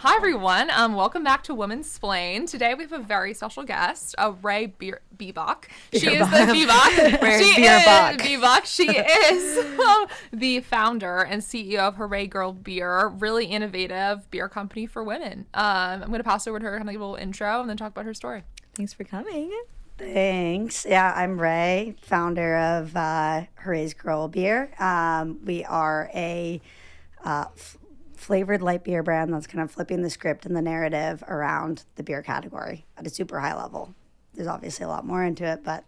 Hi, everyone. Welcome back to Women's Splain. Today we have a very special guest, Ray Biebuyck. She is the Biebuyck. Biebuyck. She is the founder and CEO of Hurray Girl Beer, really innovative beer company for women. I'm going to pass it over to her, kind of give a little intro, and then talk about her story. Thanks for coming. Thanks. Yeah, I'm Ray, founder of Hurray's Girl Beer. We are a flavored light beer brand that's kind of flipping the script and the narrative around the beer category at a super high level. There's obviously a lot more into it, but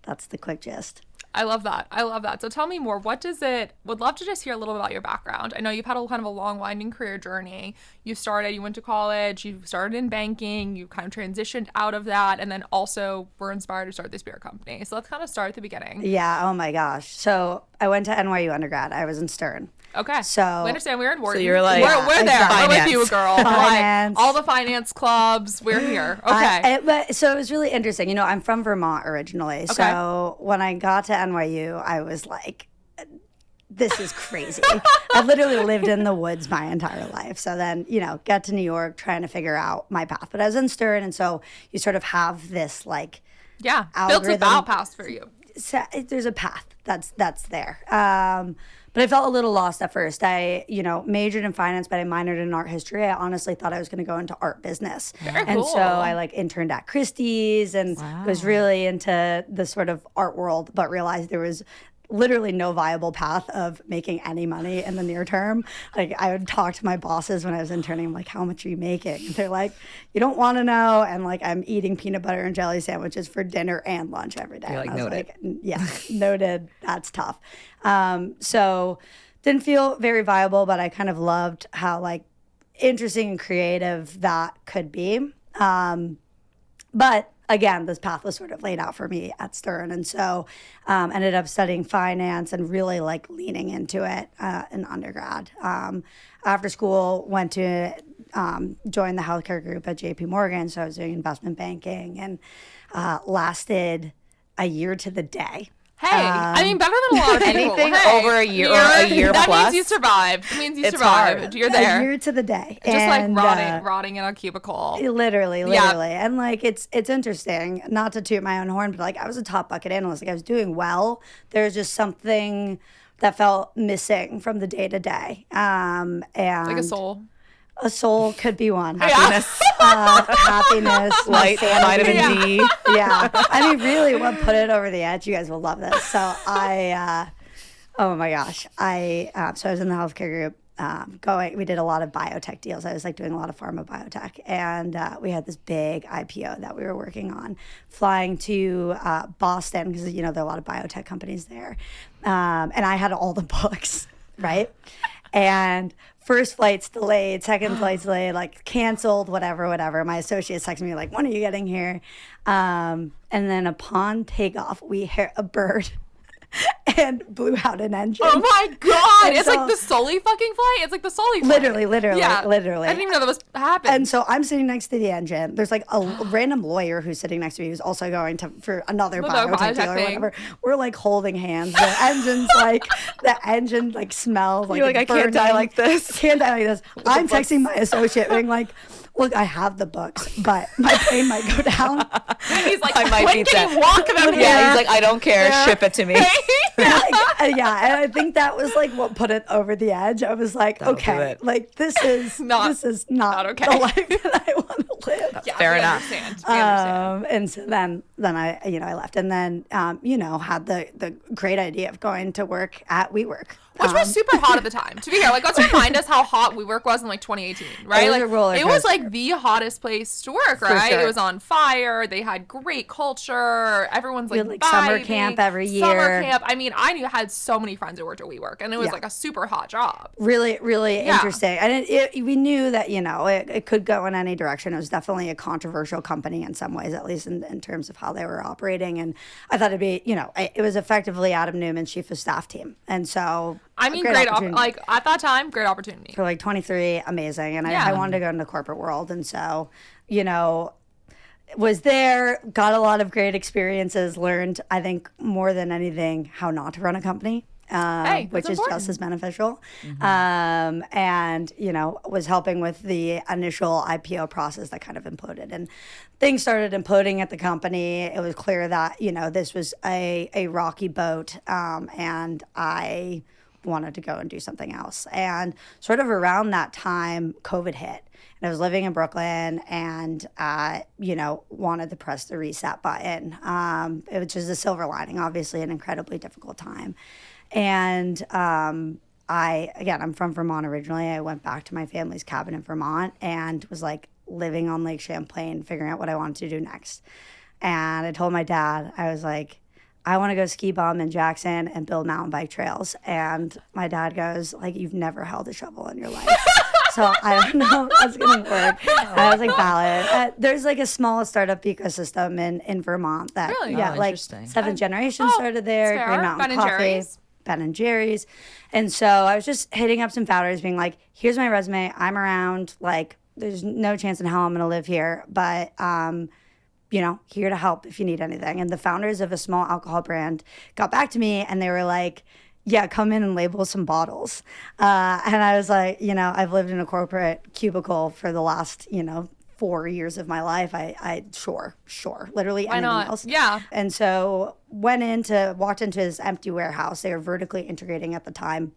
that's the quick gist. I love that. So tell me more. Would love to just hear a little bit about your background. I know you've had a kind of a long, winding career journey. You went to college, you started in banking, you kind of transitioned out of that, and then also were inspired to start this beer company. So let's kind of start at the beginning. Yeah, oh my gosh. So I went to NYU undergrad. I was in Stern. Okay. So we understand we're in Wharton. So you're like, we're there. Finance. We're with you, girl. Finance. All the finance clubs. We're here. Okay. So it was really interesting. You know, I'm from Vermont originally. Okay. So when I got to NYU, I was like, this is crazy. I've literally lived in the woods my entire life. So then, get to New York trying to figure out my path. But I was in Stern, and so you sort of have this built a battle path for you. So there's a path that's there. But I felt a little lost at first. I, majored in finance, but I minored in art history. I honestly thought I was going to go into art business. Very and cool. so I interned at Christie's and was really into the sort of art world, but realized there was literally no viable path of making any money in the near term. I would talk to my bosses when I was interning. I'm like, how much are you making? And they're like, you don't want to know. And I'm eating peanut butter and jelly sandwiches for dinner and lunch every day. You're and I was noted. Yeah, noted. That's tough. So didn't feel very viable, but I kind of loved how interesting and creative that could be. But again, this path was sort of laid out for me at Stern. And so ended up studying finance and really leaning into it in undergrad. After school, went to join the healthcare group at JPMorgan. So I was doing investment banking and lasted a year to the day. Hey, better than a lot of people. Anything over a year or a year that plus. That means you survived. It means you It's survived. hard. You're there. A year to the day. Just rotting in a cubicle. Literally. Yeah. And it's interesting, not to toot my own horn, but I was a top bucket analyst. I was doing well. There's just something that felt missing from the day to day. And like a soul. A soul could be one. Happiness. Happiness. Light, vitamin D. Yeah. Really what put it over the edge, you guys will love this. So oh my gosh. So I was in the healthcare group we did a lot of biotech deals. I was doing a lot of pharma biotech. And we had this big IPO that we were working on, flying to Boston because, there are a lot of biotech companies there. And I had all the books, right? And first flight's delayed, second flight's delayed, canceled, whatever. My associates texted me when are you getting here? And then upon takeoff, we heard a bird and blew out an engine. Oh my God. And it's the Sully fucking flight. It's the Sully flight. Literally. Yeah. Literally. I didn't even know that was happening. And so I'm sitting next to the engine. There's a random lawyer who's sitting next to me who's also going for another biotech deal or whatever. We're holding hands. The engine's the engine smells You're I can't die like this. Can't die like this. I'm texting my associate being look, I have the books, but my plane might go down. He's I might when be can you dead. walk them here? Yeah, he's I don't care. Yeah. Ship it to me. And I think that was what put it over the edge. I was okay, this is not okay. the life that I want to live. Yeah, Fair we enough. Understand. We understand. And so then I I left, and then had the great idea of going to work at WeWork. Which was super hot at the time. To be fair, let's remind us how hot WeWork was in 2018, right? It was a roller it was coaster. The hottest place to work, right? sure. It was on fire. They had great culture. Everyone's We had, vibing. summer camp every year. Summer camp. I had so many friends who worked at WeWork, and it was a super hot job. Really, really interesting. And we knew that it could go in any direction. It was definitely a controversial company in some ways, at least in terms of how they were operating. And I thought it'd be, it was effectively Adam Newman's chief of staff team, and so. Great at that time, great opportunity. For 23, amazing. And I wanted to go into the corporate world. And so, was there, got a lot of great experiences, learned, I think, more than anything, how not to run a company. which is just as beneficial. And, was helping with the initial IPO process that kind of imploded. And things started imploding at the company. It was clear that, this was a rocky boat, and I wanted to go and do something else. And sort of around that time, COVID hit. And I was living in Brooklyn and, wanted to press the reset button, which is a silver lining, obviously an incredibly difficult time. And I'm from Vermont originally. I went back to my family's cabin in Vermont and was like living on Lake Champlain, figuring out what I wanted to do next. And I told my dad, I was like, I want to go ski bum in Jackson and build mountain bike trails. And my dad goes, like, you've never held a shovel in your life. So I don't know if that's going to work. I was like, valid. There's like a small startup ecosystem in Vermont that, really? Like 7 generations started there. Green Mountain Coffee, Ben and Jerry's. And so I was just hitting up some founders being like, here's my resume. I'm around. Like, there's no chance in hell I'm going to live here. But, here to help if you need anything. And the founders of a small alcohol brand got back to me and they were like, yeah, come in and label some bottles. And I was like, I've lived in a corporate cubicle for the last, 4 years of my life. I sure, literally Why anything not? else. Yeah. And so walked into this empty warehouse. They were vertically integrating at the time.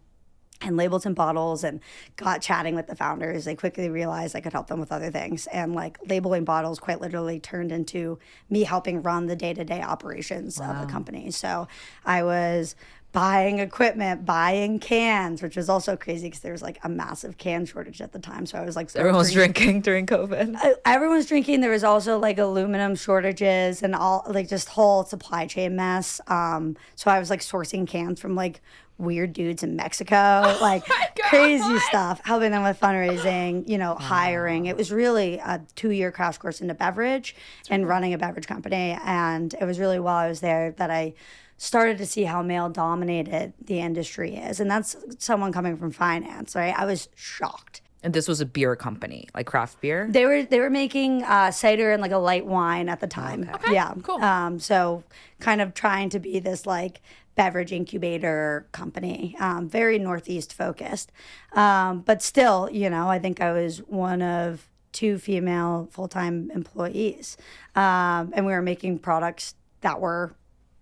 And labeled some bottles and got chatting with the founders. They quickly realized I could help them with other things. And like labeling bottles quite literally turned into me helping run the day-to-day operations of the company. So I was buying equipment, buying cans, which was also crazy because there was like a massive can shortage at the time. So I was like, everyone was drinking during COVID. Everyone was drinking. There was also like aluminum shortages and all like just whole supply chain mess. So I was like sourcing cans from like weird dudes in Mexico, like crazy stuff, helping them with fundraising, hiring. It was really a 2-year crash course into beverage and running a beverage company. And it was really while I was there that I started to see how male dominated the industry is. And that's someone coming from finance, right? I was shocked. And this was a beer company, like craft beer? They were making cider and like a light wine at the time. Okay. Yeah. Cool. So kind of trying to be this like beverage incubator company, very Northeast focused. But still, I think I was one of 2 female full-time employees. And we were making products that were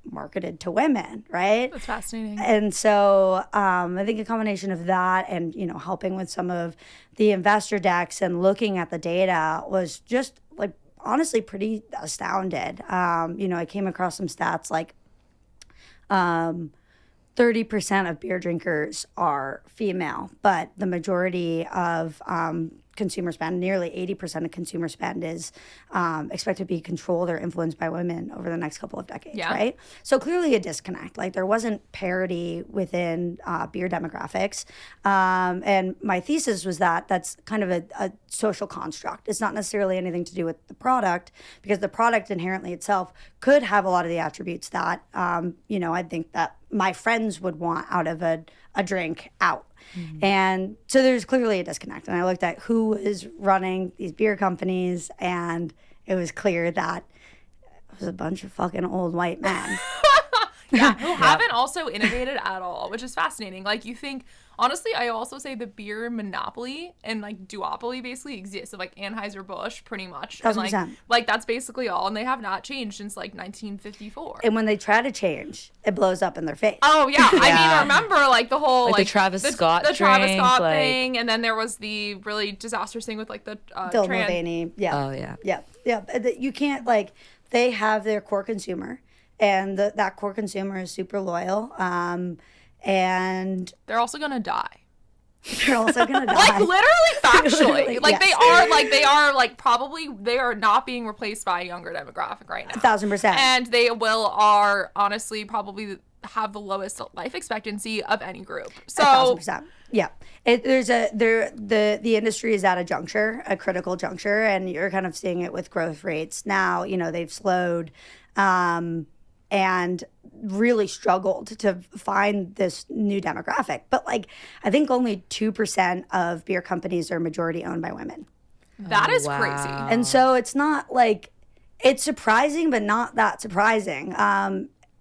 marketed to women, right? That's fascinating. And so I think a combination of that and, helping with some of the investor decks and looking at the data was just like honestly pretty astounded. I came across some stats like 30% of beer drinkers are female, but the majority of consumer spend, nearly 80% of consumer spend is expected to be controlled or influenced by women over the next couple of decades, right? So clearly a disconnect. Like there wasn't parity within beer demographics. And my thesis was that that's kind of a social construct. It's not necessarily anything to do with the product because the product inherently itself could have a lot of the attributes that, I think that my friends would want out of a drink out. Mm-hmm. And so there's clearly a disconnect. And I looked at who is running these beer companies, and it was clear that it was a bunch of fucking old white men. Who haven't also innovated at all, which is fascinating. Like, you think, honestly, I also say the beer monopoly and, like, duopoly basically exists. So, like, Anheuser-Busch, pretty much. And, like, that's basically all. And they have not changed since, like, 1954. And when they try to change, it blows up in their face. Oh, yeah. I mean, remember, like, the whole, like the Travis Scott the Travis Scott like... thing. And then there was the really disastrous thing with, like, the Dylan Mulvaney. Yeah. Oh, yeah. Yeah. Yeah. You can't, like, they have their core consumer. And that core consumer is super loyal. And they're also going to die. They're also going to die. Like, literally, factually. Like, yes. they are, probably, they are not being replaced by a younger demographic right now. 1,000%. And they are, honestly, probably have the lowest life expectancy of any group. So 1,000%. Yeah. The industry is at a juncture, a critical juncture, and you're kind of seeing it with growth rates. Now, they've slowed. And really struggled to find this new demographic. But like, I think only 2% of beer companies are majority owned by women. That is crazy. And so it's not like, it's surprising, but not that surprising.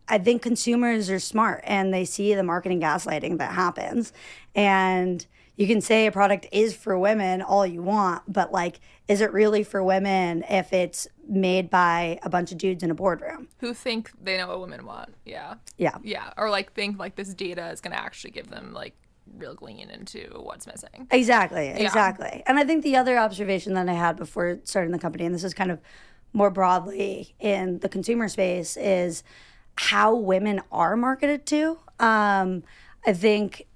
I think consumers are smart and they see the marketing gaslighting that happens. And you can say a product is for women all you want, but like, is it really for women if it's made by a bunch of dudes in a boardroom who think they know what women want? Yeah. Or like think like this data is going to actually give them like real glean into what's missing. Exactly. And I think the other observation that I had before starting the company, and this is kind of more broadly in the consumer space, is how women are marketed to. I think,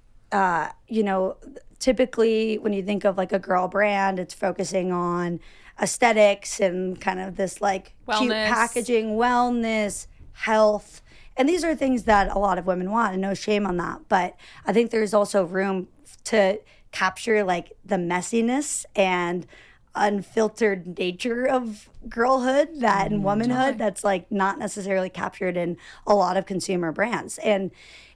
typically when you think of like a girl brand, it's focusing on aesthetics and kind of this like cute packaging, wellness, health. And these are things that a lot of women want, and no shame on that. But I think there's also room to capture like the messiness and unfiltered nature of girlhood and womanhood that's like not necessarily captured in a lot of consumer brands. And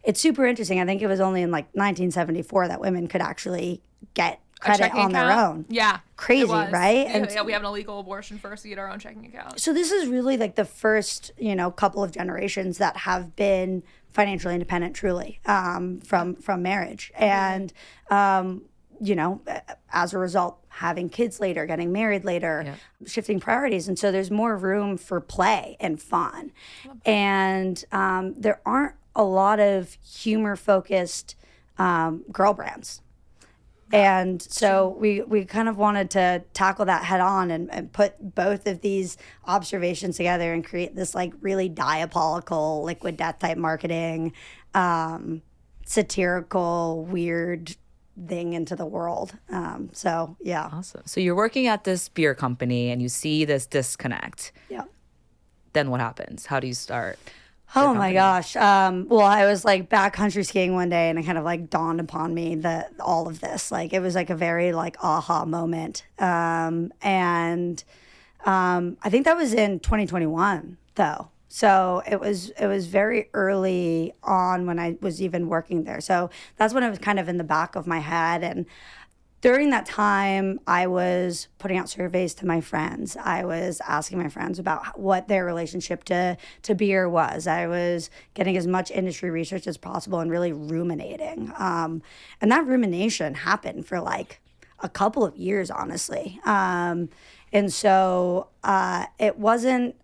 it's super interesting. I think it was only in like 1974 that women could actually get credit on their own. Yeah. Crazy, right? Yeah, we have an illegal abortion first to get our own checking account. So this is really like the first, couple of generations that have been financially independent truly from marriage. And, as a result, having kids later, getting married later, shifting priorities. And so there's more room for play and fun. And there aren't a lot of humor-focused girl brands. And so we kind of wanted to tackle that head on and put both of these observations together and create this like really diabolical liquid death type marketing, satirical, weird thing into the world. So yeah. Awesome. So you're working at this beer company and you see this disconnect. Yeah. Then what happens? How do you start? Oh my gosh. Well, I was like backcountry skiing one day and it kind of like dawned upon me that all of this, like it was like a very like aha moment. I think that was in 2021 though. So it was very early on when I was even working there. So that's when it was kind of in the back of my head. And during that time, I was putting out surveys to my friends. I was asking my friends about what their relationship to beer was. I was getting as much industry research as possible and really ruminating. And that rumination happened for like a couple of years, honestly. And so it wasn't...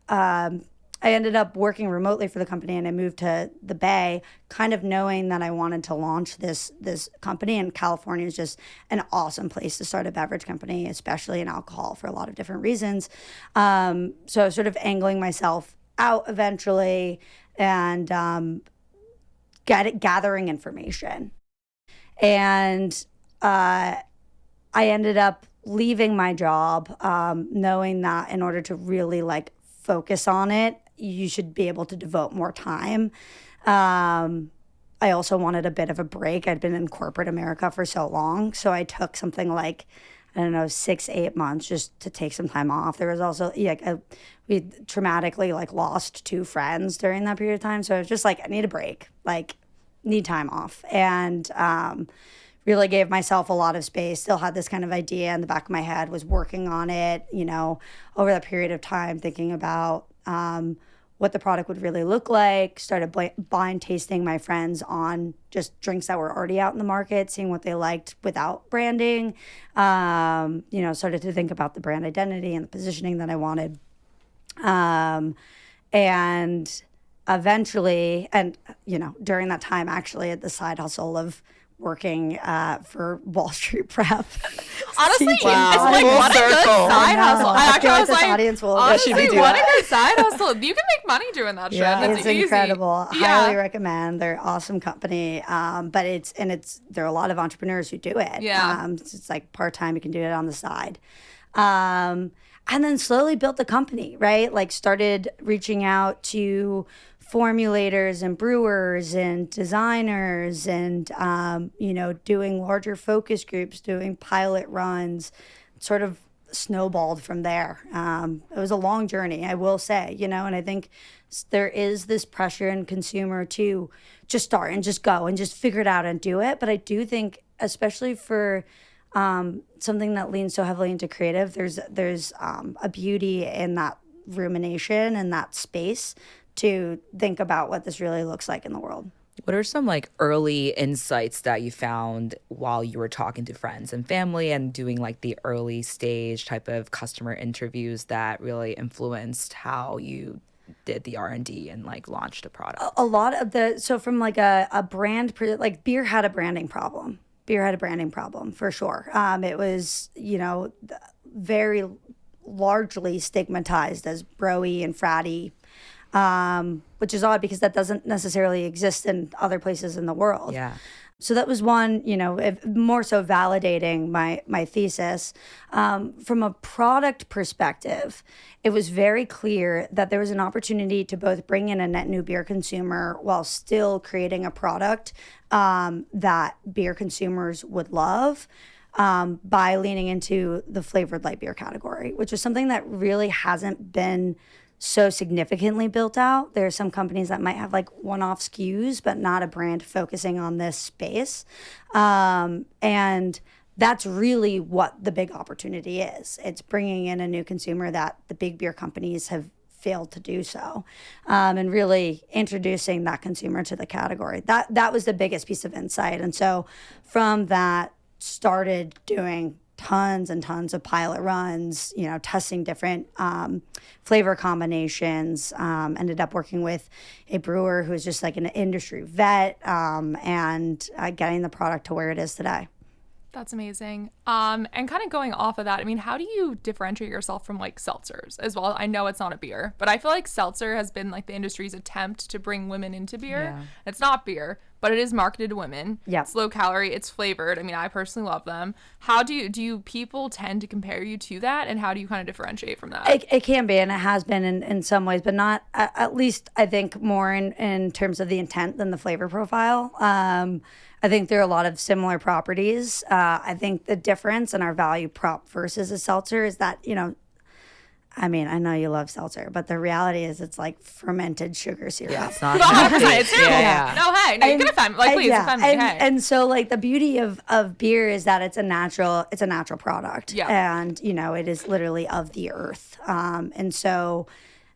I ended up working remotely for the company and I moved to the Bay, kind of knowing that I wanted to launch this company. And California is just an awesome place to start a beverage company, especially in alcohol for a lot of different reasons. So I was sort of angling myself out eventually and gathering information. And I ended up leaving my job, knowing that in order to really like focus on it, you should be able to devote more time. I also wanted a bit of a break. I'd been in corporate America for so long. So I took something like, 6-8 months just to take some time off. There was also, we traumatically like lost 2 friends during that period of time. So I was just like, I need a break, like need time off. And really gave myself a lot of space, still had this kind of idea in the back of my head, was working on it, over that period of time, thinking about what the product would really look like, started blind tasting my friends on just drinks that were already out in the market, seeing what they liked without branding, started to think about the brand identity and the positioning that I wanted. And eventually, during that time, actually, at the side hustle of working for Wall Street Prep. Honestly, wow. it's like what a good side hustle. I feel like this audience will honestly, what a good side hustle. You can make money doing that shit. Yeah, It's easy. Incredible. Highly recommend. They're an awesome company. But there are a lot of entrepreneurs who do it. Yeah. It's like part-time. You can do it on the side. And then slowly built the company, right? Like started reaching out to formulators and brewers and designers and, doing larger focus groups, doing pilot runs, sort of snowballed from there. It was a long journey, I will say, and I think there is this pressure in consumer to just start and just go and just figure it out and do it. But I do think, especially for something that leans so heavily into creative, there's a beauty in that rumination and that space to think about what this really looks like in the world. What are some like early insights that you found while you were talking to friends and family and doing like the early stage type of customer interviews that really influenced how you did the R&D and like launched a product? A lot of so from like a brand, like beer had a branding problem. Beer had a branding problem for sure. It was, very largely stigmatized as bro-y and fratty, which is odd because that doesn't necessarily exist in other places in the world. Yeah. So that was one, more so validating my thesis. From a product perspective, it was very clear that there was an opportunity to both bring in a net new beer consumer while still creating a product that beer consumers would love, by leaning into the flavored light beer category, which is something that really hasn't been so significantly built out. There are some companies that might have like one-off SKUs, but not a brand focusing on this space. And that's really what the big opportunity is. It's bringing in a new consumer that the big beer companies have failed to do so, and really introducing that consumer to the category. That was the biggest piece of insight. And so from that, started doing tons and tons of pilot runs, testing different flavor combinations, ended up working with a brewer who's just like an industry vet, and getting the product to where it is today. That's amazing. And kind of going off of that, I mean, how do you differentiate yourself from like seltzers as well? I know it's not a beer, but I feel like seltzer has been like the industry's attempt to bring women into beer. Yeah. It's not beer, but it is marketed to women. Yeah. It's low calorie. It's flavored. I mean, I personally love them. How do you people tend to compare you to that? And how do you kind of differentiate from that? It can be, and it has been in some ways, but not, at least I think more in terms of the intent than the flavor profile. I think there are a lot of similar properties. I think the difference in our value prop versus a seltzer is that, I mean, I know you love seltzer, but the reality is it's like fermented sugar syrup. Yeah, it's not. 100%. It's terrible. Yeah. No, hey, no, you can offend me. Like, please offend me. Hey. And so, like, the beauty of beer is that it's a natural product. Yeah. And, it is literally of the earth. And so,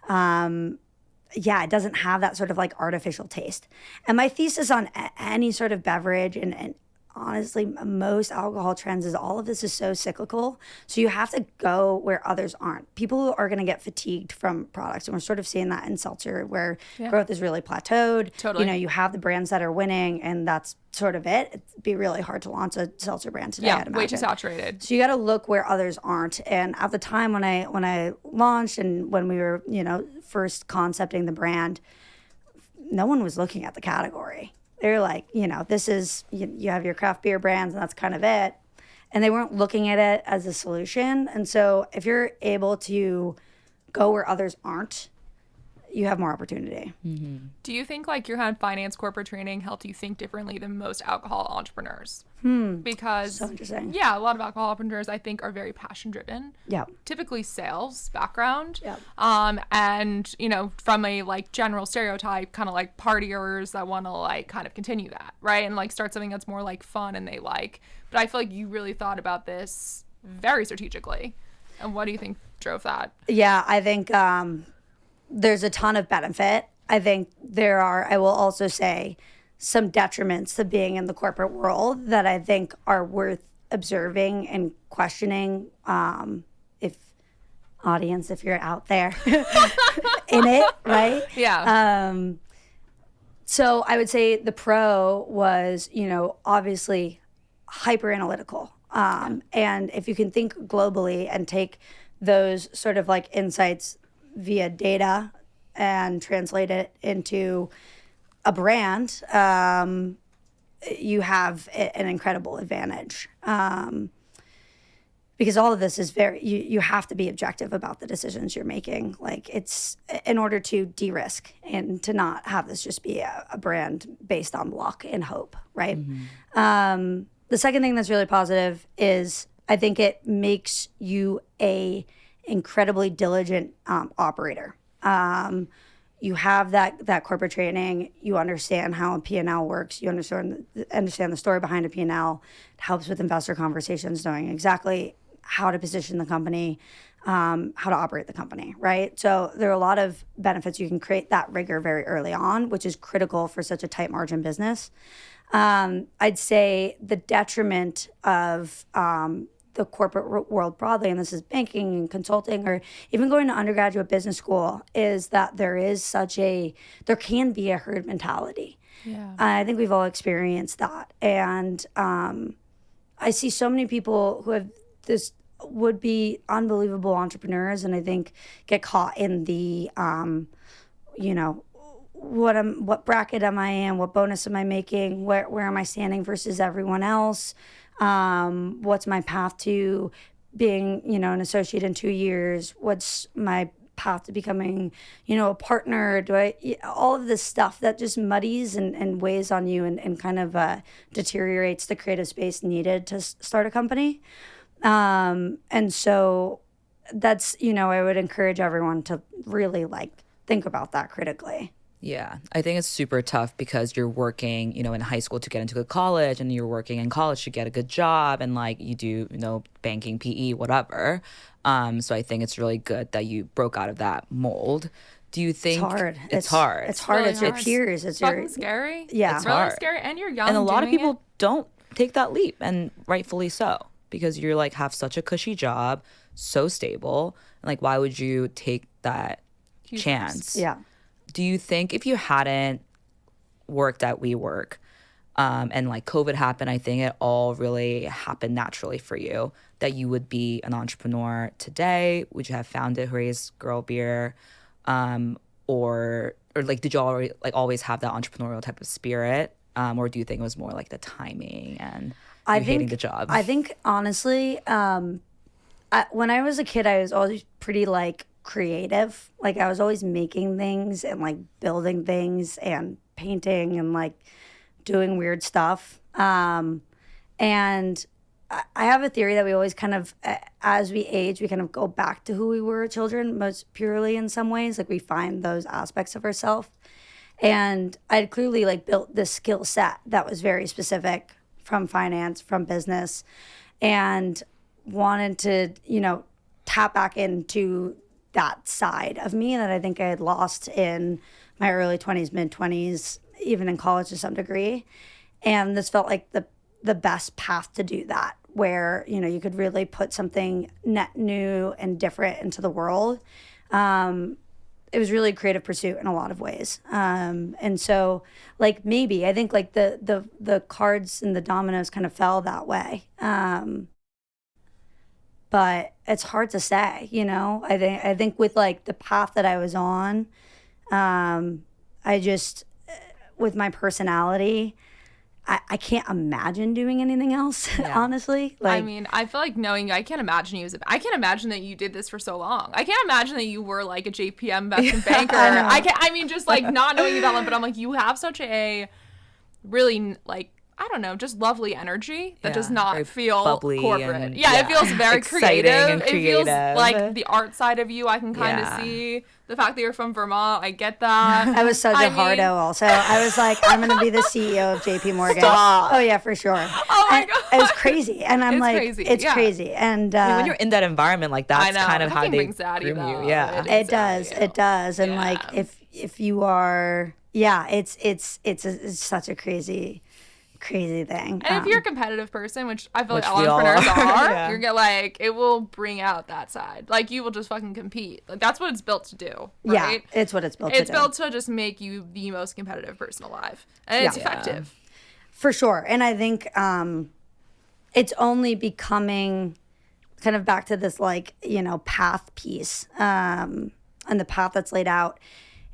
it doesn't have that sort of like artificial taste. And my thesis on any sort of beverage and honestly most alcohol trends is all of this is so cyclical. So you have to go where others aren't. People are going to get fatigued from products. And we're sort of seeing that in seltzer where growth is really plateaued. Totally. You have the brands that are winning and that's sort of it. It'd be really hard to launch a seltzer brand today. Yeah, way too saturated. So you got to look where others aren't. And at the time when I launched and when we were, first concepting the brand, no one was looking at the category. They're like, this is, you have your craft beer brands and that's kind of it. And they weren't looking at it as a solution. And so if you're able to go where others aren't, you have more opportunity. Mm-hmm. Do you think like your kind of finance corporate training helped you think differently than most alcohol entrepreneurs? Because so interesting. Yeah, a lot of alcohol entrepreneurs I think are very passion driven. Yeah. Typically sales background. Yeah. And from a like general stereotype, kind of like partiers that want to like kind of continue that, right? And like start something that's more like fun and they like. But I feel like you really thought about this very strategically. And what do you think drove that? Yeah, I think there's a ton of benefit. I think there are, I will also say, some detriments to being in the corporate world that I think are worth observing and questioning. If you're out there in it, right? Yeah. So I would say the pro was, obviously hyper analytical. And if you can think globally and take those sort of like insights via data and translate it into a brand, you have an incredible advantage. Because all of this is you have to be objective about the decisions you're making. Like it's in order to de-risk and to not have this just be a brand based on luck and hope, right? Mm-hmm. The second thing that's really positive is I think it makes you a incredibly diligent operator. You have that corporate training. You understand how a P&L works. You understand the story behind a P&L. It helps with investor conversations, knowing exactly how to position the company, how to operate the company, right? So there are a lot of benefits. You can create that rigor very early on, which is critical for such a tight margin business. I'd say the detriment of the corporate world broadly, and this is banking and consulting or even going to undergraduate business school, is that there can be a herd mentality. Yeah. I think we've all experienced that. And I see so many people who have this would be unbelievable entrepreneurs, and I think get caught in the, what bracket am I in? What bonus am I making? Where am I standing versus everyone else? What's my path to being, an associate in 2 years? What's my path to becoming, a partner? All of this stuff that just muddies and weighs on you and kind of deteriorates the creative space needed to start a company. And so that's, I would encourage everyone to really think about that critically. Yeah, I think it's super tough because you're working, in high school to get into a college, and you're working in college to get a good job, and you do, banking, PE, whatever. So I think it's really good that you broke out of that mold. Do you think it's hard? It's hard. It's hard. Really It's hard. your peers. It's fucking scary. Yeah, It's really really hard. scary, and you're young. And a lot of doing people it. don't take that leap, and rightfully so, because you're have such a cushy job, so stable, and why would you take that chance? Yeah. Do you think if you hadn't worked at WeWork, and COVID happened, I think it all really happened naturally for you, that you would be an entrepreneur today? Would you have founded Hurray's Girl Beer, or did you already always have that entrepreneurial type of spirit, or do you think it was more the timing and hating the job? I think honestly, when I was a kid, I was always pretty creative. I was always making things and building things and painting and doing weird stuff. And I have a theory that we always kind of, as we age, we kind of go back to who we were as children, most purely in some ways. We find those aspects of ourselves. And I'd clearly built this skill set that was very specific from finance, from business, and wanted to, tap back into that side of me that I think I had lost in my early 20s, mid 20s, even in college to some degree. And this felt like the best path to do that, where, you could really put something net new and different into the world. It was really a creative pursuit in a lot of ways. And so maybe I think the cards and the dominoes kind of fell that way. But it's hard to say, I think with the path that I was on, I just, with my personality, I can't imagine doing anything else, honestly. I feel knowing you, I can't imagine you I can't imagine that you did this for so long. I can't imagine that you were a JPM investment banker. Just not knowing you that long, but I'm you have such a really I don't know, just lovely energy that does not feel bubbly corporate. and, it feels very exciting creative. and It feels creative. the art side of you I can kind of see. The fact that you're from Vermont, I get that. I was such a hardo also. I was I'm going to be the CEO of JPMorgan. Stop. Oh, yeah, for sure. Oh, my God. It was crazy. And I'm crazy. It's crazy. And when you're in that environment, that's kind of how they brings out groom though. you. Yeah. It does. And if you are, it's such a crazy thing. And if you're a competitive person, which I feel Which all we all entrepreneurs are, are, yeah. you're gonna it will bring out that side. You will just fucking compete. That's what it's built to do, right? Yeah, it's what it's built to do. It's built to just make you the most competitive person alive. And it's effective. For sure. And I think it's only becoming kind of back to this path piece, and the path that's laid out.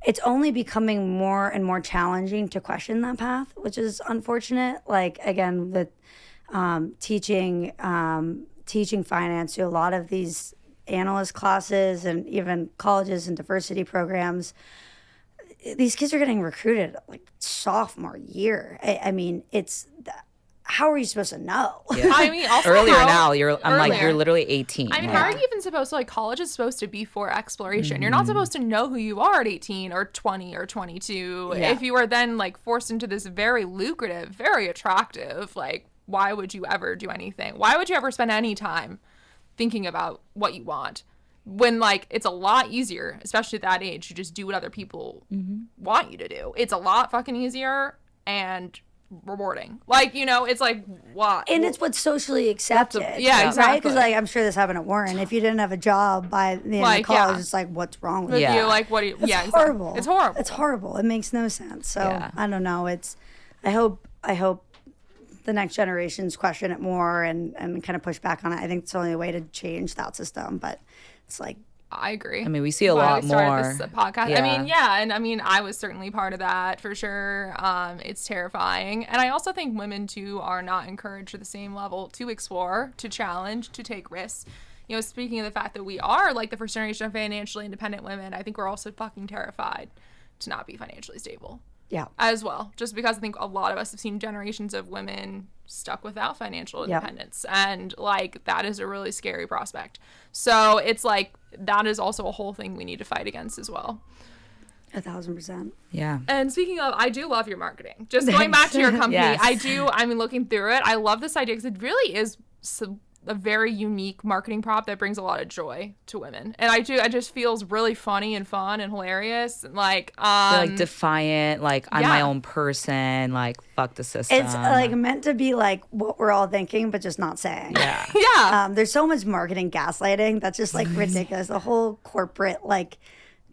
It's only becoming more and more challenging to question that path, which is unfortunate. Again, with teaching finance to a lot of these analyst classes and even colleges and diversity programs, these kids are getting recruited sophomore year. How are you supposed to know? Yeah. Also earlier now, you're literally 18. How are you even supposed to, college is supposed to be for exploration. Mm-hmm. You're not supposed to know who you are at 18 or 20 or 22. Yeah. If you are then forced into this very lucrative, very attractive, why would you ever do anything? Why would you ever spend any time thinking about what you want. When, like, it's a lot easier, especially at that age, to just do what other people want you to do. It's a lot fucking easier and rewarding. Like, you know, it's like, what? And it's what's socially accepted. Yeah, exactly. Right? Because, like, I'm sure this happened at Warren. If you didn't have a job by the end of college, it's like, what's wrong with you? Like, what do you... It's horrible. It's horrible. It's horrible. It makes no sense. So, I don't know. I hope the next generations question it more and kind of push back on it. I think it's the only way to change that system. But it's like... I agree. I mean, we see a lot more. This podcast. Yeah. I mean, I was certainly part of that for sure. It's terrifying. And I also think women, too, are not encouraged at the same level to explore, to challenge, to take risks. You know, speaking of the fact that we are, like, the first generation of financially independent women, I think we're also fucking terrified to not be financially stable. Yeah. As well. Just because I think a lot of us have seen generations of women stuck without financial independence. And, like, that is a really scary prospect. So it's like, that is also a whole thing we need to fight against as well. 1,000%. Yeah. And speaking of, I do love your marketing. Just going back to your company, I mean, looking through it, I love this idea because it really is a very unique marketing prop that brings a lot of joy to women. And it just feels really funny and fun and hilarious. Like, like defiant, like I'm my own person, like fuck the system. It's like meant to be like what we're all thinking, but just not saying. Yeah. Yeah. There's so much marketing gaslighting that's just like ridiculous. The whole corporate like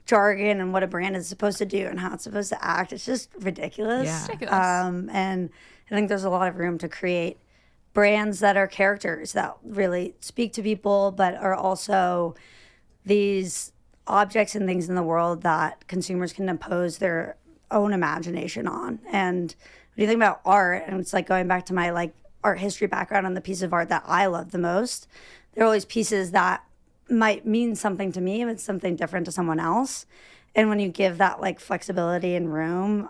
jargon and what a brand is supposed to do and how it's supposed to act. It's just ridiculous. Yeah. Ridiculous. And I think there's a lot of room to create brands that are characters that really speak to people, but are also these objects and things in the world that consumers can impose their own imagination on. And when you think about art, and it's like going back to my like art history background on the piece of art that I love the most, there are always pieces that might mean something to me, but something different to someone else. And when you give that like flexibility and room,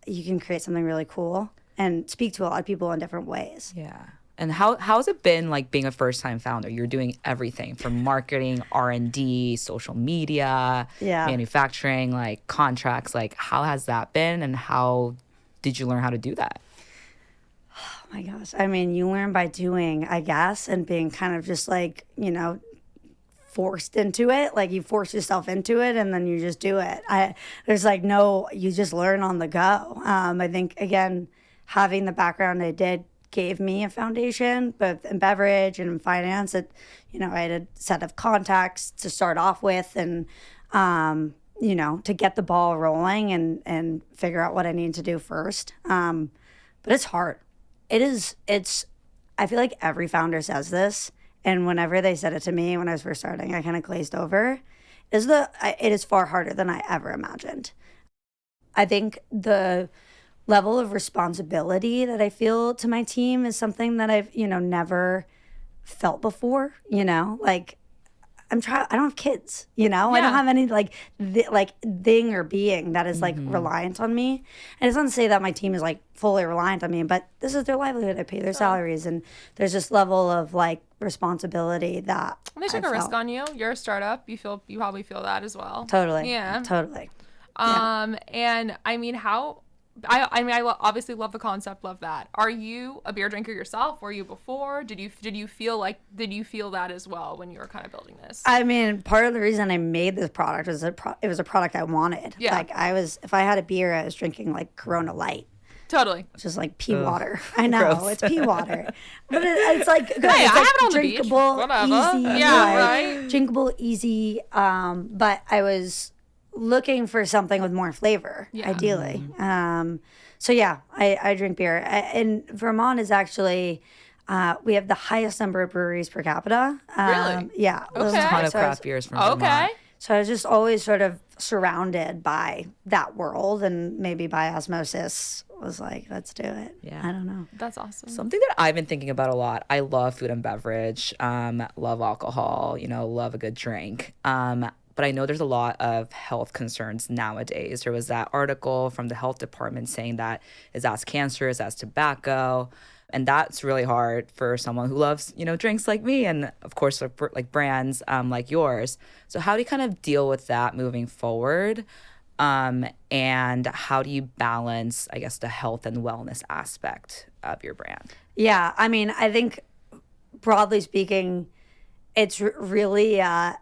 you can create something really cool and speak to a lot of people in different ways. Yeah. And how's it been like being a first-time founder? You're doing everything from marketing, R&D, social media, manufacturing, like contracts. Like, how has that been, and how did you learn how to do that? Oh my gosh. I mean, you learn by doing, I guess, and being kind of just like, you know, forced into it. Like you force yourself into it and then you just do it. There's like you just learn on the go. I think, again, having the background I did gave me a foundation, both in beverage and in finance. I had a set of contacts to start off with and, to get the ball rolling and figure out what I need to do first. But it's hard. I feel like every founder says this. And whenever they said it to me when I was first starting, I kind of glazed over. It is far harder than I ever imagined. I think the level of responsibility that I feel to my team is something that I've, never felt before, like I don't have kids, I don't have any thing or being that is like reliant on me. And it's not to say that my team is like fully reliant on me, but this is their livelihood. I pay their salaries, and there's this level of like responsibility that they took a risk on you. You're a startup. You probably feel that as well. Totally. Yeah. Totally. And I mean, I obviously love the concept, love that. Are you a beer drinker yourself? Were you before? Did you feel that as well when you were kind of building this? I mean, part of the reason I made this product was it was a product I wanted. Yeah. Like if I had a beer, I was drinking like Corona Light. Totally. Which is like pea water. I know, gross. It's pea water. But it's like good. Hey, it's I like have it on drinkable, the beach. Whatever. Easy. Yeah, right. Drinkable, easy. But I was looking for something with more flavor, ideally. So yeah, I drink beer. And Vermont is actually, we have the highest number of breweries per capita. Really? Yeah. Okay. There's a ton of craft beers from Okay. Vermont. So I was just always sort of surrounded by that world, and maybe by osmosis was like, let's do it. Yeah. I don't know. That's awesome. Something that I've been thinking about a lot. I love food and beverage, love alcohol, love a good drink. But I know there's a lot of health concerns nowadays. There was that article from the health department saying that it's as cancerous as tobacco. And that's really hard for someone who loves, drinks like me, and of course, like brands like yours. So how do you kind of deal with that moving forward? And how do you balance, I guess, the health and wellness aspect of your brand? Yeah, I mean, I think broadly speaking, it's really, I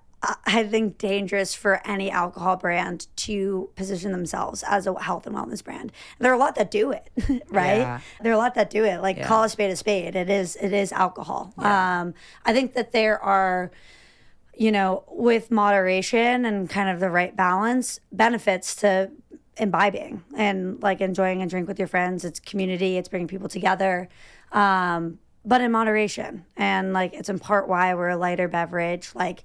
think, dangerous for any alcohol brand to position themselves as a health and wellness brand. There are a lot that do it, right? Yeah. There are a lot that do it. Like, call a spade a spade. It is alcohol. Yeah. I think that there are, with moderation and kind of the right balance, benefits to imbibing and like enjoying a drink with your friends. It's community. It's bringing people together. But in moderation. And like, it's in part why we're a lighter beverage. Like,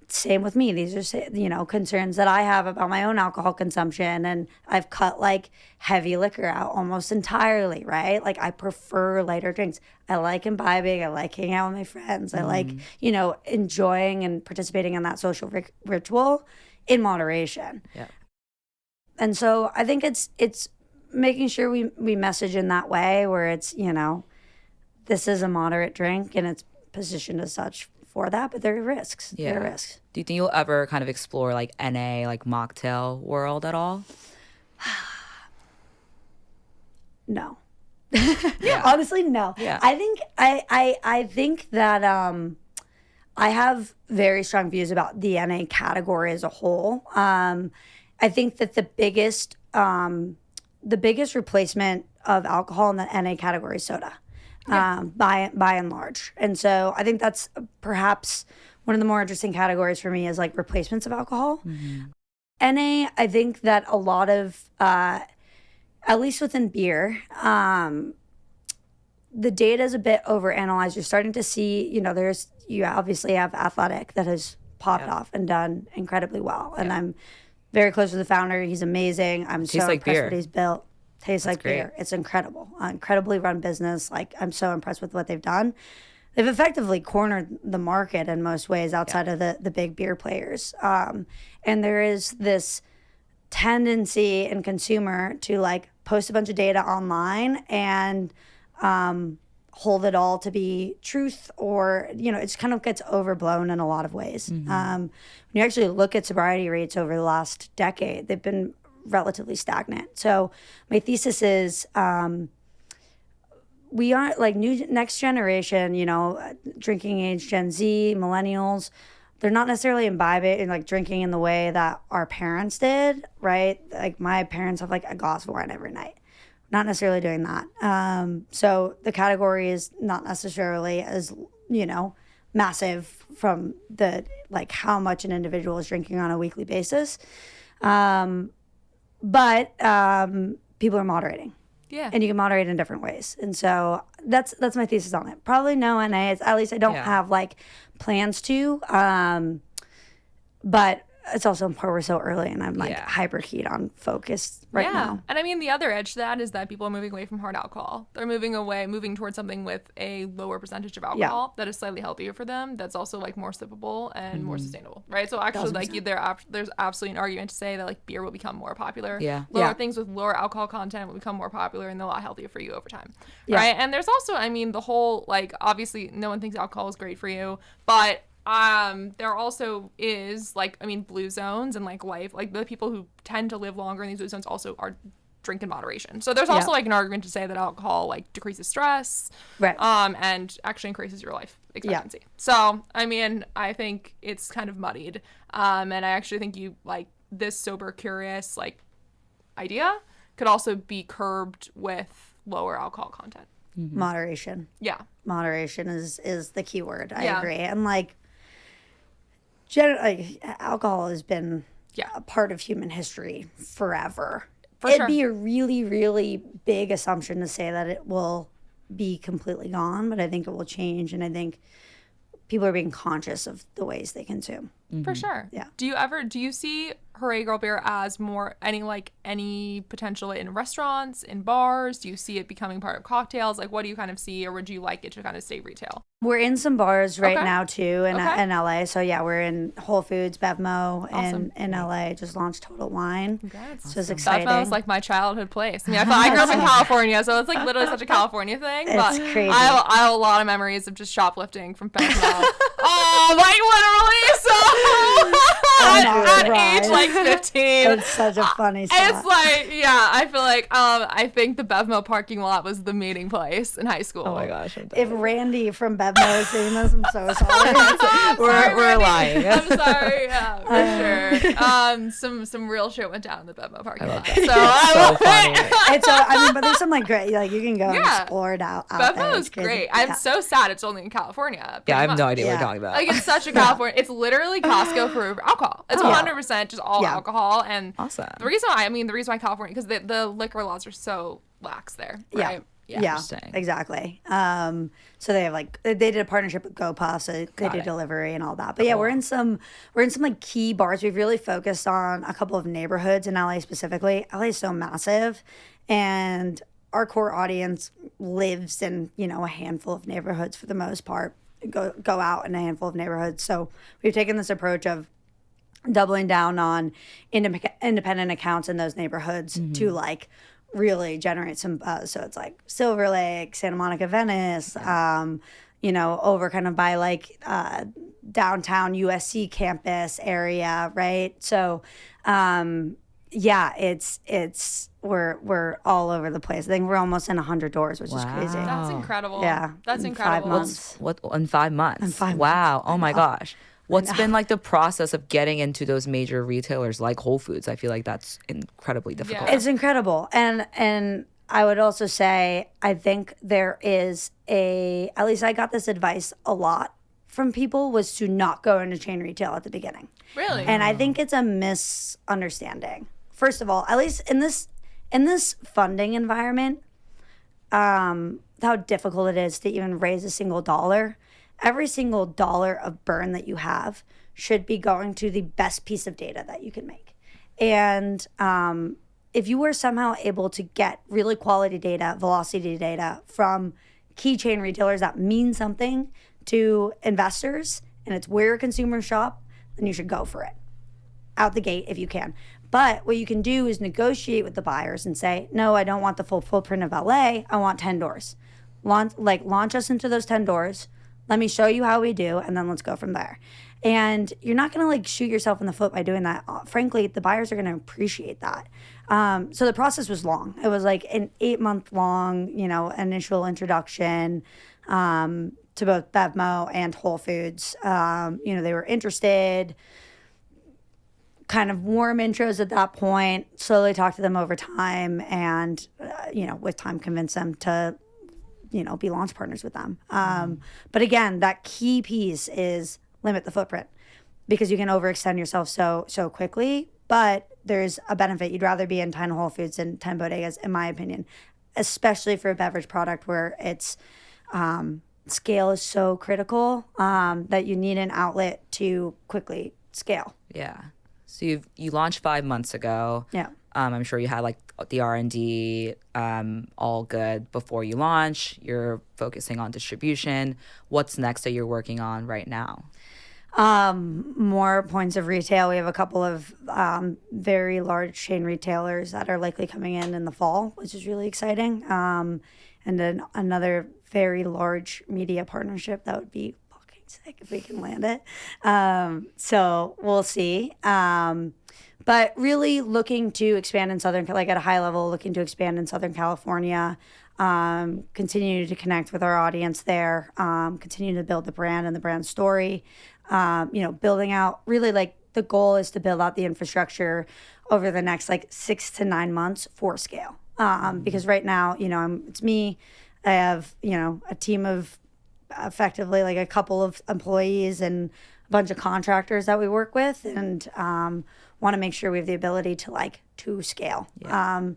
same with me. These are, concerns that I have about my own alcohol consumption. And I've cut like heavy liquor out almost entirely, right? Like, I prefer lighter drinks. I like imbibing. I like hanging out with my friends. I like, enjoying and participating in that social ritual in moderation. Yeah. And so I think it's making sure we message in that way where it's, this is a moderate drink and it's positioned as such for that, but there are risks. Yeah. There are risks. Do you think you'll ever kind of explore like NA, like mocktail world at all? No. Yeah. Honestly, no. Yeah. I think I think that I have very strong views about the NA category as a whole. I think that the biggest replacement of alcohol in the NA category is soda. By and large. And so I think that's perhaps one of the more interesting categories for me is like replacements of alcohol. Mm-hmm. NA, I think that a lot of, at least within beer, the data is a bit overanalyzed. You're starting to see, you obviously have Athletic that has popped off and done incredibly well. And I'm very close to the founder. He's amazing. I'm so impressed with what he's built. Tastes like beer. It's incredible. Incredibly run business. Like, I'm so impressed with what they've done. They've effectively cornered the market in most ways outside of the big beer players. And there is this tendency in consumer to like post a bunch of data online and hold it all to be truth, or, it just kind of gets overblown in a lot of ways. Mm-hmm. When you actually look at sobriety rates over the last decade, they've been relatively stagnant. So my thesis is we aren't like next generation, drinking age Gen Z, millennials, they're not necessarily imbibing and like drinking in the way that our parents did, right? Like, my parents have like a glass of wine every night. Not necessarily doing that. So the category is not necessarily as, massive from the like how much an individual is drinking on a weekly basis. But people are moderating. Yeah. And you can moderate in different ways. And so that's my thesis on it. Probably no NA. At least I don't have like plans to. But it's also in part we're so early and I'm like hyper keyed on focus right now. And I mean, the other edge to that is that people are moving away from hard alcohol. They're moving towards something with a lower percentage of alcohol that is slightly healthier for them. That's also like more sippable and more sustainable, right? So actually, like there's absolutely an argument to say that like beer will become more popular. Things with lower alcohol content will become more popular and they're a lot healthier for you over time, right? And there's also, I mean, the whole like obviously no one thinks alcohol is great for you, but there also is like, I mean, blue zones and like life, like the people who tend to live longer in these blue zones also are drink in moderation. So there's also like an argument to say that alcohol like decreases stress, right? And actually increases your life expectancy. So I mean, I think it's kind of muddied. And I actually think you like this sober curious like idea could also be curbed with lower alcohol content. Mm-hmm. Moderation. Yeah. Moderation is the key word. I agree. And like, alcohol has been a part of human history forever. It'd be a really, really big assumption to say that it will be completely gone, but I think it will change, and I think people are being conscious of the ways they consume. For sure. Yeah. Do you see Hurray Girl Beer as any potential in restaurants, in bars? Do you see it becoming part of cocktails? Like, what do you kind of see, or would you like it to kind of stay retail? We're in some bars right now too in LA. So yeah, we're in Whole Foods, BevMo, and in LA. Just launched Total Wine. Congrats. So it's exciting. That was like my childhood place. I mean, I grew up in California, so it's like literally such a California thing. It's crazy. I have a lot of memories of just shoplifting from BevMo. Oh, like literally. So at age like like 15. It's such a funny spot. It's like, yeah, I feel like I think the BevMo parking lot was the meeting place in high school. Oh my gosh. If Randy from BevMo is seeing this, I'm so sorry. We're lying. I'm sorry, yeah, for sure. Some real shit went down in the BevMo parking lot. So funny. And so, I mean, but there's some like great, like you can go and explore it out there. BevMo is great. I'm so sad it's only in California. Yeah, I have much. no idea what you're talking about. Like, it's such a California. It's literally Costco for alcohol. It's 100% just all alcohol. And awesome. The reason why California, because the liquor laws are so lax there, right? Yeah, exactly. So they have like they did a partnership with GoPuff, so they do delivery and all that. But yeah, we're in some like key bars. We've really focused on a couple of neighborhoods in LA specifically. LA is so massive, and our core audience lives in a handful of neighborhoods for the most part. Go out in a handful of neighborhoods. So we've taken this approach of doubling down on independent accounts in those neighborhoods to like really generate some buzz. So it's like Silver Lake, Santa Monica, Venice, over kind of by like downtown USC campus area, right? So we're all over the place. I think we're almost in 100 doors, which is crazy. That's incredible. Yeah. That's in incredible. 5 months. What in 5 months? In 5 wow. months. Oh my gosh. What's been like the process of getting into those major retailers like Whole Foods? I feel like that's incredibly difficult. It's incredible. And I would also say I think there is at least I got this advice a lot from people, was to not go into chain retail at the beginning. Really? And I think it's a misunderstanding. First of all, at least in this funding environment, how difficult it is to even raise a single dollar. Every single dollar of burn that you have should be going to the best piece of data that you can make. And if you were somehow able to get really quality data, velocity data from key chain retailers that mean something to investors, and it's where consumers shop, then you should go for it out the gate if you can. But what you can do is negotiate with the buyers and say, no, I don't want the full footprint of LA. I want 10 doors. Launch us into those 10 doors. Let me show you how we do, and then let's go from there. And you're not going to like shoot yourself in the foot by doing that. Frankly, the buyers are going to appreciate that. So the process was long. It was like an 8-month long, initial introduction to both BevMo and Whole Foods. They were interested, kind of warm intros at that point, slowly talked to them over time, and, with time convinced them to be launch partners with them. But again, that key piece is limit the footprint, because you can overextend yourself so quickly, but there's a benefit. You'd rather be in 10 Whole Foods than 10 bodegas, in my opinion, especially for a beverage product where it's scale is so critical that you need an outlet to quickly scale. Yeah. So you launched 5 months ago. Yeah. I'm sure you had like the R&D all good before you launch. You're focusing on distribution. What's next that you're working on right now? More points of retail. We have a couple of very large chain retailers that are likely coming in the fall, which is really exciting. And then another very large media partnership that would be fucking sick if we can land it. So we'll see. But really looking to expand in at a high level, looking to expand in Southern California, continue to connect with our audience there, continue to build the brand and the brand story, building out really like the goal is to build out the infrastructure over the next like 6 to 9 months for scale. Because right now, it's me, I have, a team of effectively like a couple of employees and a bunch of contractors that we work with, and want to make sure we have the ability to scale. Yeah.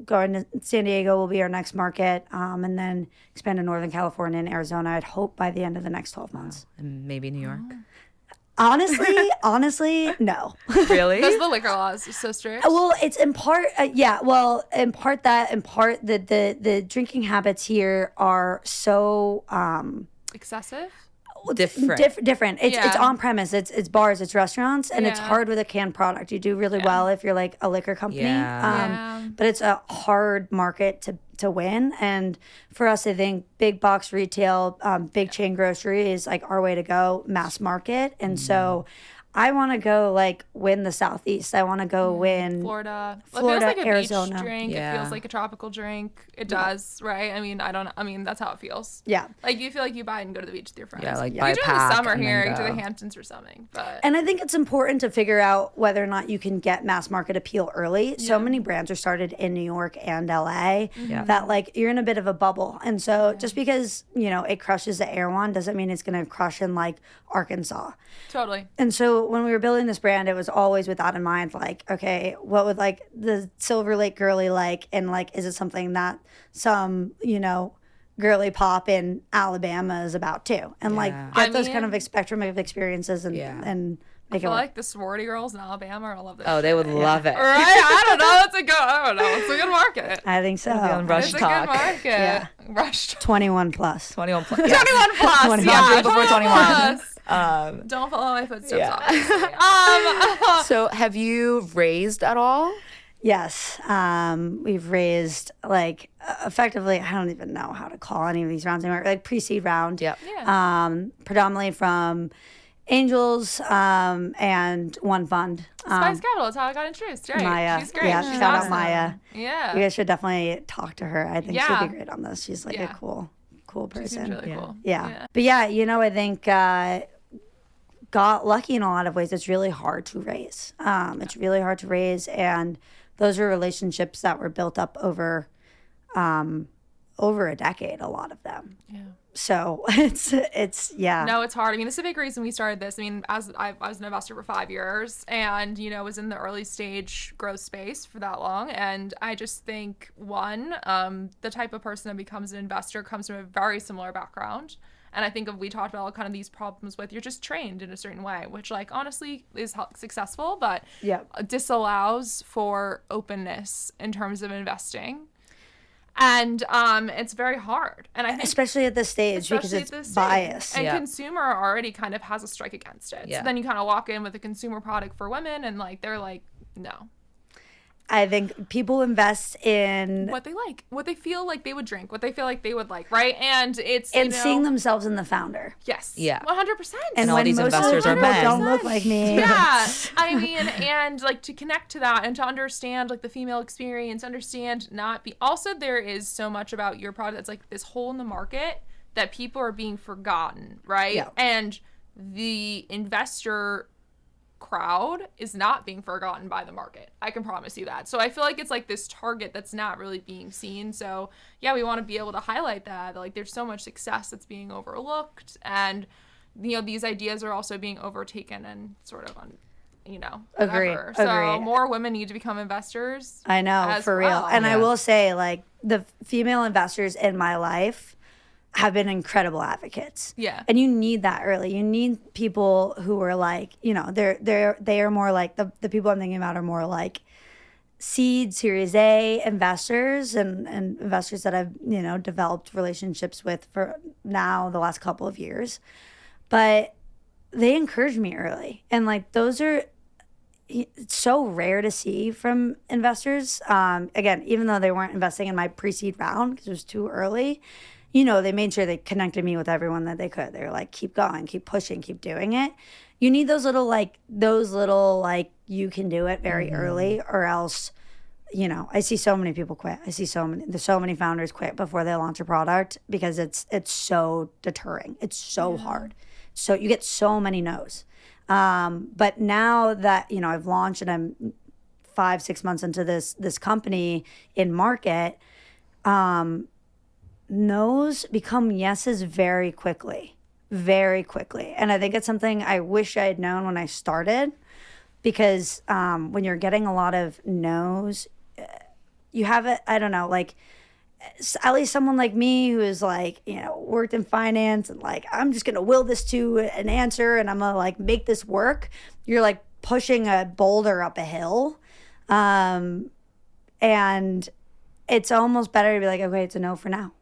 Going to San Diego will be our next market, and then expand to Northern California and Arizona, I'd hope by the end of the next 12 months. And maybe New York? Honestly, no. Really? Because the liquor laws are so strict. Well, it's in part, in part that, in part the drinking habits here are so excessive. Different. It's on premise. It's bars. It's restaurants, and it's hard with a canned product. You do really well if you're like a liquor company. But it's a hard market to win. And for us, I think big box retail, big chain grocery is like our way to go, mass market. And so I want to go like win the Southeast. I want to go win Florida. It Florida, feels like a Arizona. beach drink. Yeah. It feels like a tropical drink. It does, right? I mean, that's how it feels. Yeah. Like you feel like you buy it and go to the beach with your friends. Yeah, like you buy a do it in the pack summer and then here, go. to the Hamptons or something. But And I think it's important to figure out whether or not you can get mass market appeal early. So many brands are started in New York and LA that like you're in a bit of a bubble. And so just because, you know, it crushes the Air One doesn't mean it's going to crush in like Arkansas. totally. And so when we were building this brand, it was always with that in mind, like, okay, what would like the Silver Lake girly like? And like, is it something that some, you know, girly pop in Alabama is about too? And like get those kind of spectrum of experiences and I make it feel work. like the sorority girls in Alabama are all love this. Oh, they would love it. Right? I don't know. It's a good market. I think so. on Rush It's a Talk. good market. Yeah. Rush Talk. 21 plus. 21 plus. 21 plus. 21. Yeah, Drink before 21. plus. Don't follow my footsteps, Yeah. obviously. So have you raised at all? Yes. We've raised like effectively, I don't even know how to call any of these rounds anymore, like pre-seed round. Yep. Yeah. Predominantly from angels and one fund. Spice Capital is how I got introduced. Right. Maya. She's great. Yeah, She's shout out awesome. Maya. Yeah. You guys should definitely talk to her. I think Yeah. she'd be great on this. She's like Yeah. a cool She seems person. really cool. Yeah. But yeah, you know, I think got lucky in a lot of ways. It's really hard to raise. It's really hard to raise. And those are relationships that were built up over a decade, a lot of them. Yeah. So it's yeah. No, it's hard. I mean, this is a big reason we started this. I mean, I was an investor for 5 years and, you know, was in the early stage growth space for that long. And I just think, one, the type of person that becomes an investor comes from a very similar background. And I think if we talked about kind of these problems with, you're just trained in a certain way, which like honestly is successful, but disallows for openness in terms of investing. And it's very hard. And I think especially at this stage because it's biased. And consumer already kind of has a strike against it. Yeah. So then you kind of walk in with a consumer product for women and like they're like, no. I think people invest in What they like, what they feel like they would drink, what they feel like they would like, right? And it's seeing themselves in the founder. Yes. Yeah. 100%. And all when these most investors of are the people men. don't look like me. Yeah. I mean, and like to connect to that and to understand like the female experience, understand not be also there is so much about your product that's like this hole in the market that people are being forgotten, right? Yeah. And the investor crowd is not being forgotten by the market. I can promise you that. So I feel like it's like this target that's not really being seen. So yeah, we want to be able to highlight that. Like there's so much success that's being overlooked and you know, these ideas are also being overtaken and sort of on, you know, whatever. So more women need to become investors. I know, for real. And I will say like the female investors in my life have been incredible advocates. Yeah. And you need that early. You need people who are like, you know, they are more like the people I'm thinking about are more like seed, Series A investors and investors that I've, you know, developed relationships with for now the last couple of years. But they encouraged me early. And like those are it's so rare to see from investors. Again, even though they weren't investing in my pre-seed round because it was too early, you know, they made sure they connected me with everyone that they could. They were like, keep going, keep pushing, keep doing it. You need those little, you can do it very early or else, you know, I see so many people quit. There's so many founders quit before they launch a product because it's so deterring. It's so hard. So you get so many no's. But now that, you know, I've launched and I'm 5-6 months into this company in market, no's become yeses very quickly. And I think it's something I wish I had known when I started because when you're getting a lot of no's, you have it, I don't know, like at least someone like me who is like, you know, worked in finance and like, I'm just going to will this to an answer and I'm going to like make this work. You're like pushing a boulder up a hill. And it's almost better to be like, okay, it's a no for now.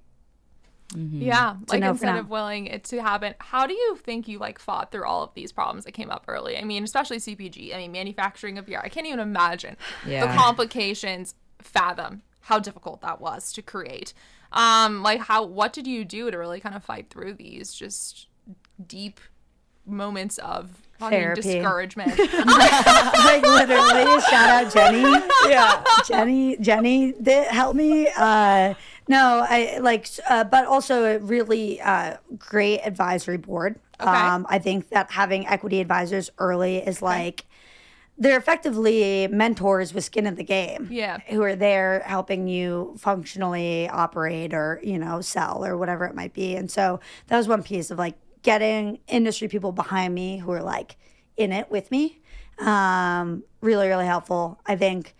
Mm-hmm. Yeah, like no instead of willing it to happen. How do you think you like fought through all of these problems that came up early? I mean, especially CPG. I mean, manufacturing of beer. I can't even imagine the complications. Fathom how difficult that was to create. What did you do to really kind of fight through these just deep moments of therapy. Discouragement. Like literally, shout out Jenny. Yeah, Jenny did help me. No, I like, but also a really great advisory board. Okay. I think that having equity advisors early is like, they're effectively mentors with skin in the game. Yeah. Who are there helping you functionally operate or, sell or whatever it might be. And so that was one piece of like getting industry people behind me who are like in it with me. Really, really helpful. I think,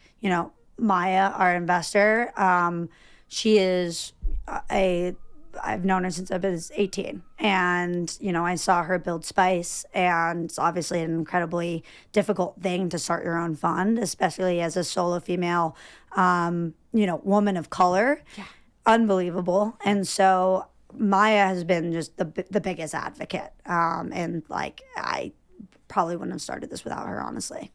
Maya, our investor, she is I've known her since I was 18. And, I saw her build Spice. And it's obviously an incredibly difficult thing to start your own fund, especially as a solo female, woman of color. Yeah. Unbelievable. And so Maya has been just the biggest advocate. And like, I probably wouldn't have started this without her, honestly.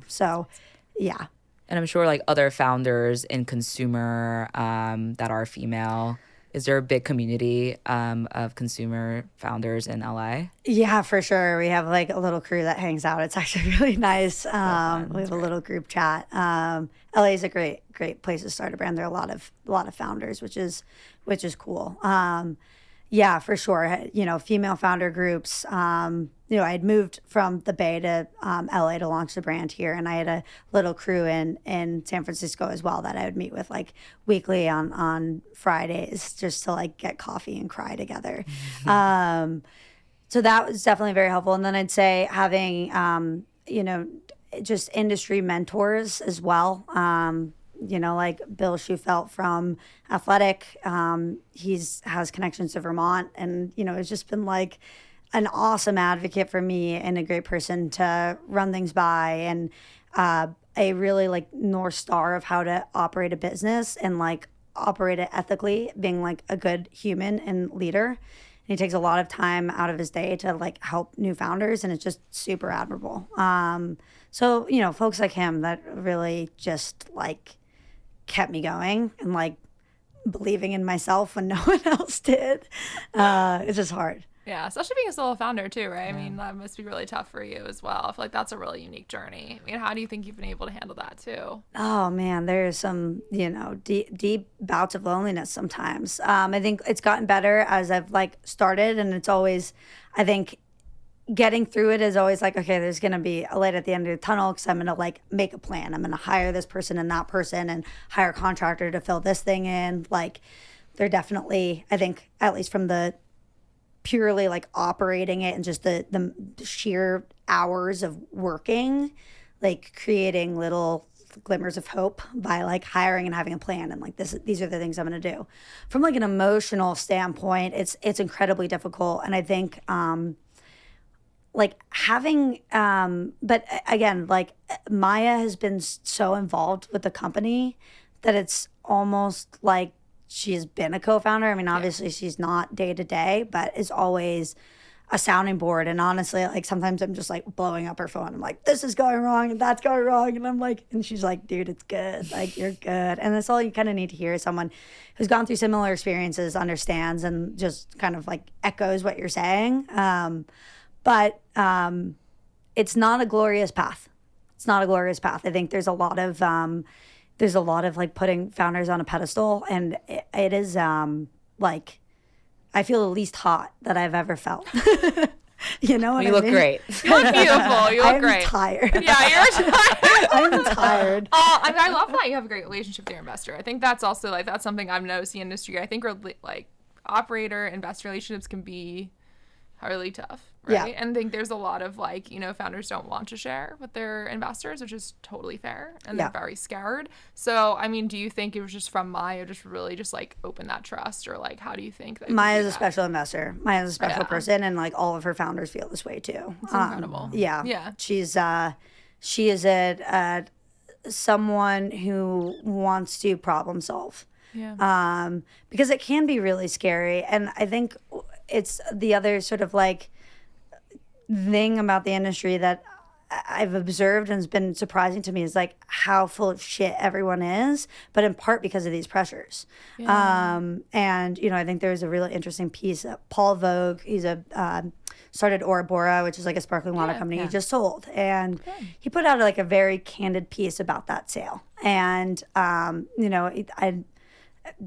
So, yeah. And I'm sure like other founders in consumer that are female, is there a big community of consumer founders in LA? Yeah, for sure. We have like a little crew that hangs out. It's actually really nice. We have a little group chat. LA is a great place to start a brand. There are a lot of founders, which is cool. Yeah, for sure. Female founder groups. I had moved from the Bay to LA to launch the brand here, and I had a little crew in San Francisco as well that I would meet with like weekly on Fridays just to like get coffee and cry together. Mm-hmm. So that was definitely very helpful. And then I'd say having just industry mentors as well. Like Bill Schufelt from Athletic. He has connections to Vermont, and it's just been like an awesome advocate for me and a great person to run things by, and a really like North Star of how to operate a business and like operate it ethically, being like a good human and leader. And he takes a lot of time out of his day to like help new founders, and it's just super admirable. So folks like him that really just like kept me going and like believing in myself when no one else did. It's just hard. Yeah, especially being a solo founder too, right? Yeah. I mean, that must be really tough for you as well. I feel like that's a really unique journey. I mean, how do you think you've been able to handle that too? Oh man, there's some, deep bouts of loneliness sometimes. I think it's gotten better as I've like started, and it's always, I think getting through it is always like, okay, there's going to be a light at the end of the tunnel because I'm going to like make a plan. I'm going to hire this person and that person and hire a contractor to fill this thing in. Like they're definitely, I think, at least from the purely like operating it and just the sheer hours of working, like creating little glimmers of hope by like hiring and having a plan and like these are the things I'm going to do. From like an emotional standpoint, it's incredibly difficult. And I think like having but again, like Maya has been so involved with the company that it's almost like she's been a co-founder. I mean, obviously she's not day to day, but is always a sounding board. And honestly, like sometimes I'm just like blowing up her phone. I'm like, this is going wrong and that's going wrong. And I'm like, and she's like, dude, it's good. Like you're good. And that's all you kind of need to hear. Someone who's gone through similar experiences, understands, and just kind of like echoes what you're saying. But it's not a glorious path. It's not a glorious path. I think there's a lot of like putting founders on a pedestal, and it is like I feel the least hot that I've ever felt. You know what you I look mean? Great. You look beautiful. You look great. I'm tired. Yeah, you're tired. I'm tired. I mean, I love that you have a great relationship with your investor. I think that's also like that's something I've noticed in the industry. I think like operator investor relationships can be really tough, right? Yeah. And I think there's a lot of like, founders don't want to share with their investors, which is totally fair, and they're very scared. So, I mean, do you think it was just from Maya just really just like open that trust, or like how do you think that Maya's a special investor. Maya's a special person, and like all of her founders feel this way too. It's incredible. Yeah. She is a someone who wants to problem solve. Yeah. Because it can be really scary, and I think it's the other sort of like thing about the industry that I've observed and has been surprising to me is like how full of shit everyone is, but in part because of these pressures. Yeah. And you know, I think there's a really interesting piece. Paul Vogue, he's started Ouroboros, which is like a sparkling water company he just sold, and he put out like a very candid piece about that sale. And you know, I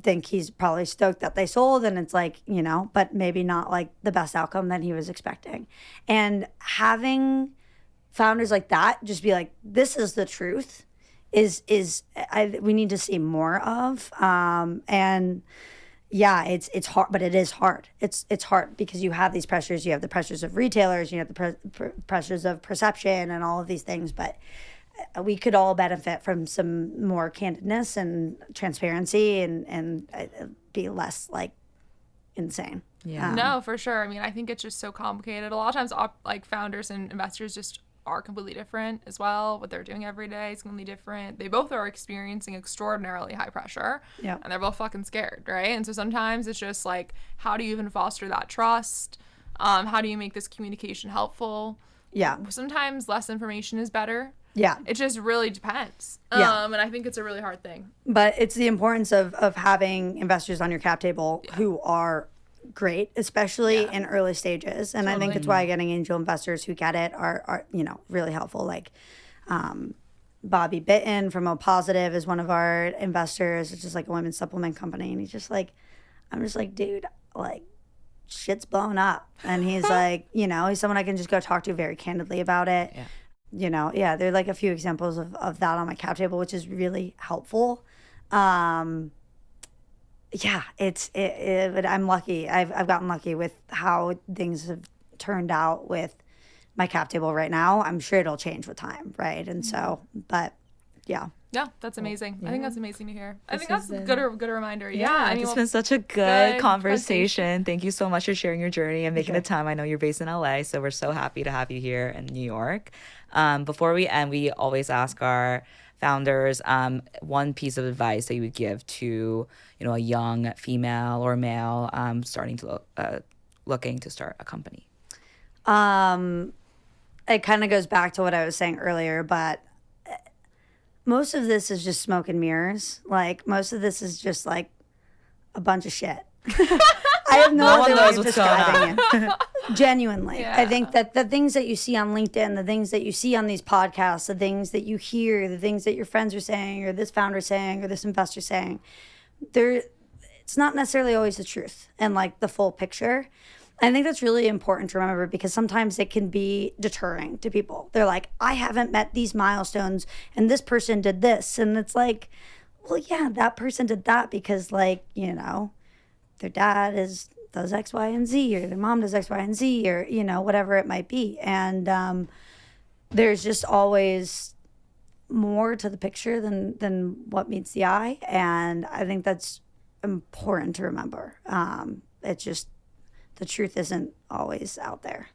think he's probably stoked that they sold, and it's like, you know, but maybe not like the best outcome that he was expecting. And having founders like that just be like, this is the truth, we need to see more of. And yeah, it's hard, but it is hard. It's hard because you have these pressures. You have the pressures of retailers, you have the pressures of perception and all of these things, but we could all benefit from some more candidness and transparency and be less like insane. Yeah. No, for sure. I mean, I think it's just so complicated. A lot of times, like founders and investors just are completely different as well. What they're doing every day is completely different. They both are experiencing extraordinarily high pressure. Yeah. And they're both fucking scared, right? And so sometimes it's just like, how do you even foster that trust? How do you make this communication helpful? Yeah. Sometimes less information is better. Yeah. It just really depends. Yeah. And I think it's a really hard thing. But it's the importance of having investors on your cap table who are great, especially in early stages. And I think that's why getting angel investors who get it are you know, really helpful. Like Bobby Bitton from O Positive is one of our investors. It's just like a women's supplement company. And he's just like, I'm just like, dude, like, shit's blown up. And he's like, you know, he's someone I can just go talk to very candidly about it. Yeah. You know, yeah, there are like a few examples of that on my cap table, which is really helpful. Yeah, I'm lucky. I've gotten lucky with how things have turned out with my cap table right now. I'm sure it'll change with time, right? And so, but yeah. Yeah, that's amazing. I think that's amazing to hear. I think has that's a been- good reminder. Yeah, I mean, it's well, been such a good conversation. Thank you so much for sharing your journey and making the time. I know you're based in LA, so we're so happy to have you here in New York. Before we end, we always ask our founders one piece of advice that you would give to, you know, a young female or male starting to looking to start a company. It kind of goes back to what I was saying earlier, but most of this is just smoke and mirrors. Like, most of this is just like a bunch of shit. I have no one other knows way of what's going describing it. Genuinely. Yeah. I think that the things that you see on LinkedIn, the things that you see on these podcasts, the things that you hear, the things that your friends are saying, or this founder saying, or this investor saying, it's not necessarily always the truth and like the full picture. I think that's really important to remember because sometimes it can be deterring to people. They're like, I haven't met these milestones and this person did this. And it's like, well, yeah, that person did that because, like, you know, their dad does X, Y, and Z, or their mom does X, Y, and Z, or, you know, whatever it might be. And there's just always more to the picture than what meets the eye. And I think that's important to remember. It's just, the truth isn't always out there.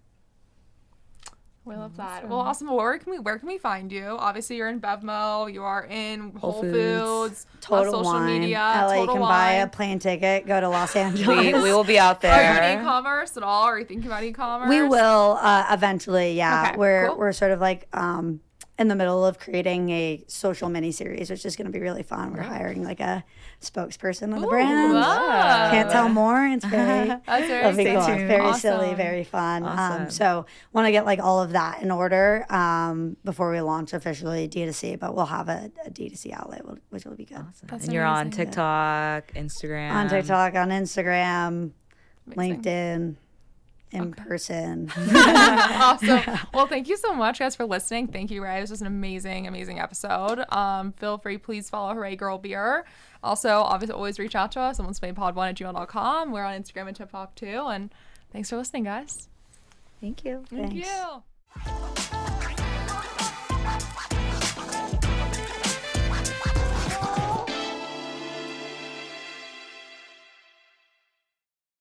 We love that. Well, awesome. Well, where can we find you? Obviously, you're in BevMo. You are in Whole Foods. Total social Wine. media. LA, you can buy a Wine. plane ticket, go to Los Angeles. We will be out Are you in there. e-commerce at all? Are you thinking about e-commerce? We will eventually, yeah. Okay, cool. We're sort of like in the middle of creating a social mini series, which is going to be really fun. We're hiring like a spokesperson on the brand. wow. Can't tell more. It's very, That's very it'll be Stay cool. tuned. Very Awesome. silly, very fun. Awesome. So want to get like all of that in order before we launch officially D2C, but we'll have a D2C outlet, which will be good. That's And you're on amazing. TikTok, Instagram. On TikTok, on Instagram, Amazing. LinkedIn, in person. Awesome. Well, thank you so much, guys, for listening. Thank you, Ray. This was an amazing, amazing episode. Feel free, please follow Hurray Girl Beer. Also, obviously, always reach out to us on onceplaypod1@gmail.com. We're on Instagram and TikTok too. And thanks for listening, guys. Thank you. Thank Thanks. you.